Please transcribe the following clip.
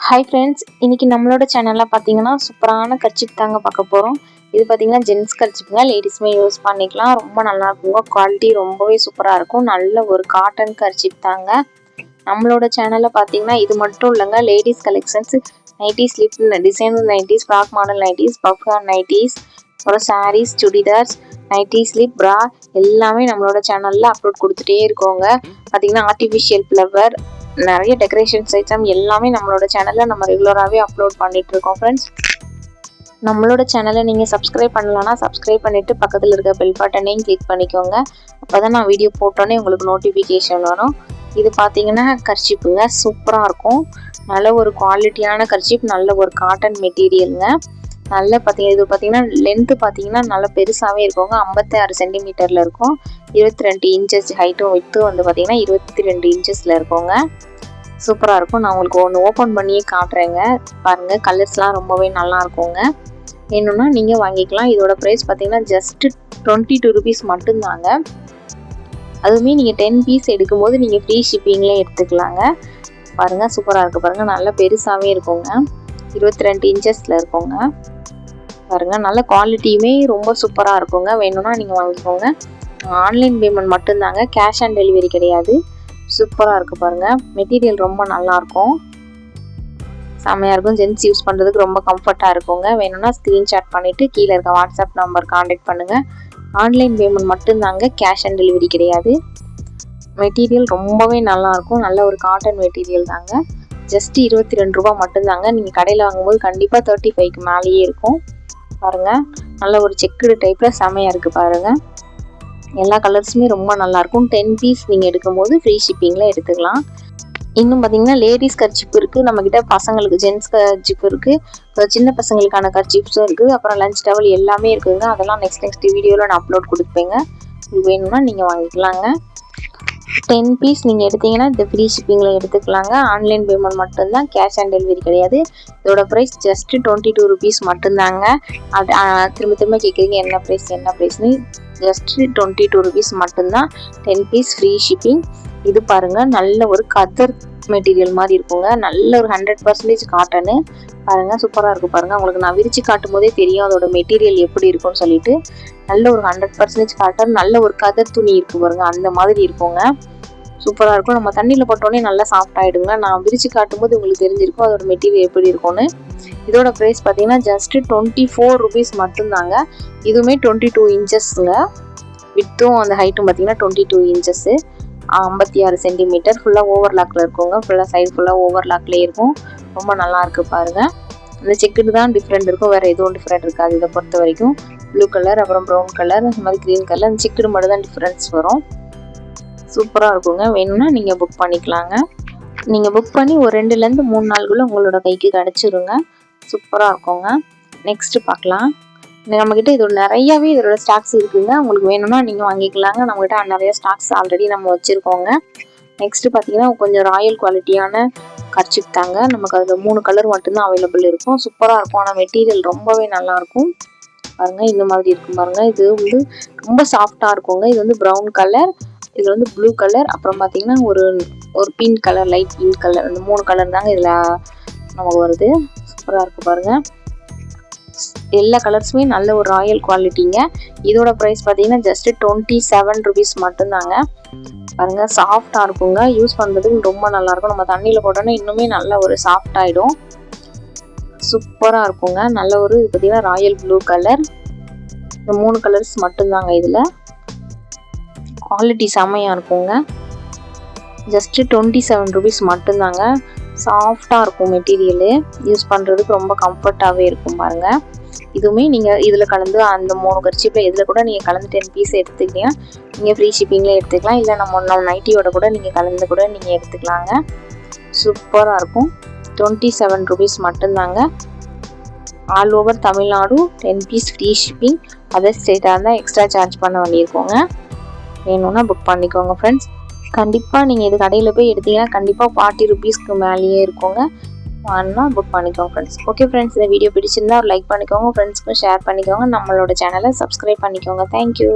Hi friends, இன்னைக்கு நம்மளோட சேனலில் பார்த்தீங்கன்னா சூப்பரான கர்ச்சீப் தாங்க பார்க்க போகிறோம். இது பார்த்தீங்கன்னா ஜென்ஸ் கர்ச்சீப்புங்க, லேடிஸுமே யூஸ் பண்ணிக்கலாம். ரொம்ப நல்லா இருக்குங்க, குவாலிட்டி ரொம்பவே சூப்பராக இருக்கும். நல்ல ஒரு காட்டன் கர்ச்சீப் தாங்க. நம்மளோட சேனலில் பார்த்தீங்கன்னா இது மட்டும் இல்லைங்க, ladies collections, nighties, slip designer nighties, frock model nighties, popcorn nighties, அப்புறம் சாரீஸ், சுடிதார்ஸ், நைட்டி, ஸ்லிப், ப்ரா எல்லாமே நம்மளோட சேனலில் அப்லோட் கொடுத்துட்டே இருக்கோங்க. பார்த்தீங்கன்னா ஆர்டிஃபிஷியல் ஃப்ளவர், நிறைய டெக்கரேஷன்ஸ் ஐட்டம் எல்லாமே நம்மளோட சேனலில் நம்ம ரெகுலராகவே அப்லோட் பண்ணிட்டு இருக்கோம் ஃப்ரெண்ட்ஸ். நம்மளோட சேனலை நீங்கள் சப்ஸ்கிரைப் பண்ணலன்னா சப்ஸ்கிரைப் பண்ணிவிட்டு பக்கத்தில் இருக்க பெல் பட்டனையும் கிளிக் பண்ணிக்கோங்க. அப்போ தான் நான் வீடியோ போட்டோன்னே உங்களுக்கு நோட்டிஃபிகேஷன் வரும். இது பார்த்தீங்கன்னா கர்ச்சீப்புங்க, சூப்பராக இருக்கும். நல்ல ஒரு குவாலிட்டியான கர்ச்சீப், நல்ல ஒரு காட்டன் மெட்டீரியலுங்க. நல்ல இது பார்த்தீங்கன்னா லென்த்து பார்த்தீங்கன்னா நல்லா பெருசாகவே இருக்குங்க. 56 சென்டிமீட்டரில் இருக்கும். 22 இன்ச்சஸ் ஹைட்டும் விட்டும் வந்து பார்த்தீங்கன்னா 22 இன்ச்சஸில் இருக்குங்க. சூப்பராக இருக்கும். நான் உங்களுக்கு ஒன்று ஓப்பன் பண்ணியே காட்டுறேங்க, பாருங்கள். கலர்ஸ்லாம் ரொம்பவே நல்லா இருக்குங்க. வேணும்னா நீங்கள் வாங்கிக்கலாம். இதோட ப்ரைஸ் பார்த்தீங்கன்னா ஜஸ்ட்டு 22 ருபீஸ் மட்டும்தாங்க. அதுவுமே நீங்கள் 10 பீஸ் எடுக்கும்போது நீங்கள் ஃப்ரீ ஷிப்பிங்லேயே எடுத்துக்கலாங்க. பாருங்கள், சூப்பராக இருக்குது பாருங்கள். நல்லா பெருசாகவே இருக்குங்க. 22 இன்ச்சஸில் இருக்குங்க. பாருங்கள், நல்ல குவாலிட்டியுமே ரொம்ப சூப்பராக இருக்குங்க. வேணும்னா நீங்கள் வாங்கிக்கோங்க. ஆன்லைன் பேமெண்ட் மட்டும்தாங்க, கேஷ் ஆன் டெலிவரி கிடையாது. சூப்பராக இருக்குது பாருங்கள். மெட்டீரியல் ரொம்ப நல்லாயிருக்கும், செம்மையாக இருக்கும். ஜென்ஸ் யூஸ் பண்ணுறதுக்கு ரொம்ப கம்ஃபர்ட்டாக இருக்குங்க. வேணும்னா ஸ்க்ரீன்ஷாட் பண்ணிவிட்டு கீழே இருக்க வாட்ஸ்அப் நம்பர் கான்டாக்ட் பண்ணுங்கள். ஆன்லைன் பேமெண்ட் மட்டும்தாங்க, கேஷ் ஆன் டெலிவரி கிடையாது. மெட்டீரியல் ரொம்பவே நல்லாயிருக்கும். நல்ல ஒரு காட்டன் மெட்டீரியல் தாங்க. ஜஸ்ட்டு 22 ரூபா மட்டும்தாங்க. நீங்கள் கடையில் வாங்கும்போது கண்டிப்பாக 35க்கு மேலேயே இருக்கும். பாருங்கள், நல்ல ஒரு செக்குடு டைப்பில் செமையாக இருக்குது பாருங்கள். எல்லா கலர்ஸுமே ரொம்ப நல்லாயிருக்கும். 10 பீஸ் நீங்கள் எடுக்கும்போது ஃப்ரீ ஷிப்பிங்கில் எடுத்துக்கலாம். இன்னும் பார்த்தீங்கன்னா லேடிஸ் கர்ச்சீப் இருக்குது நம்மக்கிட்ட, பசங்களுக்கு ஜென்ஸ் கர்ச்சீப் இருக்குது, இப்போ சின்ன பசங்களுக்கான கர்ச்சீப்ஸும் இருக்குது, அப்புறம் லஞ்ச் டவல் எல்லாமே இருக்குதுங்க. அதெல்லாம் நெக்ஸ்ட் வீடியோவில் நான் அப்லோட் கொடுப்பேங்க. உங்களுக்கு வேணும்னா நீங்கள் வாங்கிக்கலாங்க. 10 பீஸ் நீங்கள் எடுத்தீங்கன்னா இந்த ஃப்ரீ ஷிப்பிங்கில் எடுத்துக்கலாங்க. ஆன்லைன் பேமெண்ட் மட்டும்தான், கேஷ் ஆன் டெலிவரி கிடையாது. இதோட ப்ரைஸ் ஜஸ்ட்டு 22 ருபீஸ் மட்டும்தாங்க. அது திரும்ப கேட்குறீங்க என்ன ப்ரைஸ்னு. ஜஸ்ட்டு 22 ருபீஸ் மட்டும்தான், 10 பீஸ் ஃப்ரீ ஷிப்பிங். இது பாருங்கள், நல்ல ஒரு கதர் மெட்டீரியல் மாதிரி இருக்குங்க. நல்ல ஒரு 100% காட்டனு. பாருங்கள், சூப்பராக இருக்கும் பாருங்கள். உங்களுக்கு நான் விரித்து காட்டும் போதே தெரியும் அதோட மெட்டீரியல் எப்படி இருக்கும்னு சொல்லிட்டு. நல்ல ஒரு 100% காட்டன், நல்ல ஒரு கதர் துணி இருக்குது பாருங்கள், அந்த மாதிரி இருக்குங்க. சூப்பராக இருக்கும். நம்ம தண்ணியில் போட்டோன்னே நல்லா சாஃப்ட் ஆகிடுங்க. நான் விரித்து காட்டும் போது உங்களுக்கு தெரிஞ்சிருக்கும் அதோட மெட்டீரியல் எப்படி இருக்கும்னு. இதோட ப்ரைஸ் பார்த்தீங்கன்னா ஜஸ்ட்டு 24 ருபீஸ் மட்டும்தாங்க. இதுவுமே 22 இன்ச்சஸ்ங்க. வித்தும் அந்த ஹைட்டும் பார்த்தீங்கன்னா 22 இன்ச்சஸ்ஸு, 56 சென்டிமீட்டர். ஃபுல்லாக ஓவர்லாக்கில் இருக்குங்க. ஃபுல்லாக சைடு ஃபுல்லாக ஓவர்லாக்லேயே இருக்கும். ரொம்ப நல்லா இருக்குது பாருங்கள். இந்த செக்குடு தான் டிஃப்ரெண்ட் இருக்கும், வேறு எதுவும் டிஃப்ரெண்ட் இருக்காது. இதை பொறுத்த வரைக்கும் ப்ளூ கலர், அப்புறம் ப்ரௌன் கலர், இந்த மாதிரி க்ரீன் கலர், அந்த செக்குடு மட்டும் தான் டிஃப்ரென்ஸ் வரும். சூப்பராக இருக்குங்க. வேணும்னா நீங்கள் புக் பண்ணிக்கலாங்க. நீங்கள் புக் பண்ணி ஒரு 2லேருந்து 3 நாளுக்குள்ளே உங்களோட கைக்கு கிடச்சிருங்க. சூப்பராக இருக்குங்க. நெக்ஸ்ட்டு பார்க்கலாம். நம்மக்கிட்ட இதோட ஸ்டாக்ஸ் இருக்குதுங்க. உங்களுக்கு வேணும்னா நீங்கள் வாங்கிக்கலாங்க. நம்மக்கிட்ட நிறைய ஸ்டாக்ஸ் ஆல்ரெடி நம்ம வச்சுருக்கோங்க. நெக்ஸ்ட்டு பார்த்தீங்கன்னா கொஞ்சம் ராயல் குவாலிட்டியான கர்ச்சீப் தாங்க. நமக்கு அதில் 3 கலர் மட்டும்தான் அவைலபிள் இருக்கும். சூப்பராக இருக்கும். ஆனால் மெட்டீரியல் ரொம்பவே நல்லாயிருக்கும் பாருங்கள். இந்த மாதிரி இருக்கும் பாருங்கள். இது வந்து ரொம்ப சாஃப்டாக இருக்குங்க. இது வந்து ப்ரௌன் கலர், இது வந்து ப்ளூ கலர், அப்புறம் பார்த்தீங்கன்னா ஒரு pink colour, light pink colour, அந்த 3 கலர் தாங்க இதில் நமக்கு வருது. சூப்பராக இருக்குது பாருங்கள். எல்லா கலர்ஸுமே நல்ல ஒரு ராயல் குவாலிட்டிங்க. இதோட ப்ரைஸ் பார்த்தீங்கன்னா ஜஸ்ட்டு 27 ருபீஸ் மட்டும்தாங்க. பாருங்கள், சாஃப்டாக இருக்குங்க. யூஸ் பண்ணுறதுக்கு ரொம்ப நல்லாயிருக்கும். நம்ம தண்ணியில் போட்டோன்னா இன்னுமே நல்ல ஒரு சாஃப்ட் ஆகிடும். சூப்பராக இருக்குங்க. நல்ல ஒரு இது பார்த்தீங்கன்னா ராயல் ப்ளூ கலர். இந்த 3 கலர்ஸ் மட்டும்தாங்க. இதில் குவாலிட்டி செம்மையாக இருக்குங்க. ஜஸ்ட்டு 27 ருபீஸ் மட்டும்தாங்க. சாஃப்டாக இருக்கும் மெட்டீரியலு. யூஸ் பண்ணுறதுக்கு ரொம்ப கம்ஃபர்ட்டாகவே இருக்கும் பாருங்கள். இதுவுமே நீங்கள் இதில் கலந்து அந்த 3 கர்ச்சீப்பில் எதில் கூட நீங்கள் கலந்து 10 பீஸ் எடுத்துக்கிட்டீங்கன்னா நீங்கள் ஃப்ரீ ஷிப்பிங்கில் எடுத்துக்கலாம். இல்லை நம்ம நைட்டியோட கூட நீங்கள் கலந்து கூட நீங்கள் எடுத்துக்கலாங்க. சூப்பராக இருக்கும். 27 ருபீஸ் மட்டும்தாங்க. All over Tamil Nadu 10 piece free shipping. Other ஸ்டேட்டாக இருந்தால் எக்ஸ்ட்ரா சார்ஜ் பண்ண வேண்டியிருக்கோங்க. வேணும்னா புக் பண்ணிக்கோங்க ஃப்ரெண்ட்ஸ். கண்டிப்பாக நீங்கள் இது கடையில் போய் எடுத்தீங்கன்னா கண்டிப்பாக 40 ருபீஸ்க்கு மேலேயே இருக்குங்க. வாங்கினா புக் பண்ணிக்கோங்க ஃப்ரெண்ட்ஸ். ஓகே ஃப்ரெண்ட்ஸ், இந்த வீடியோ பிடிச்சிருந்தா ஒரு லைக் பண்ணிக்கோங்க, ஃப்ரெண்ட்ஸ்க்கும் ஷேர் பண்ணிக்கோங்க. நம்மளோட சேனலை சப்ஸ்கிரைப் பண்ணிக்கோங்க. தேங்க்யூ.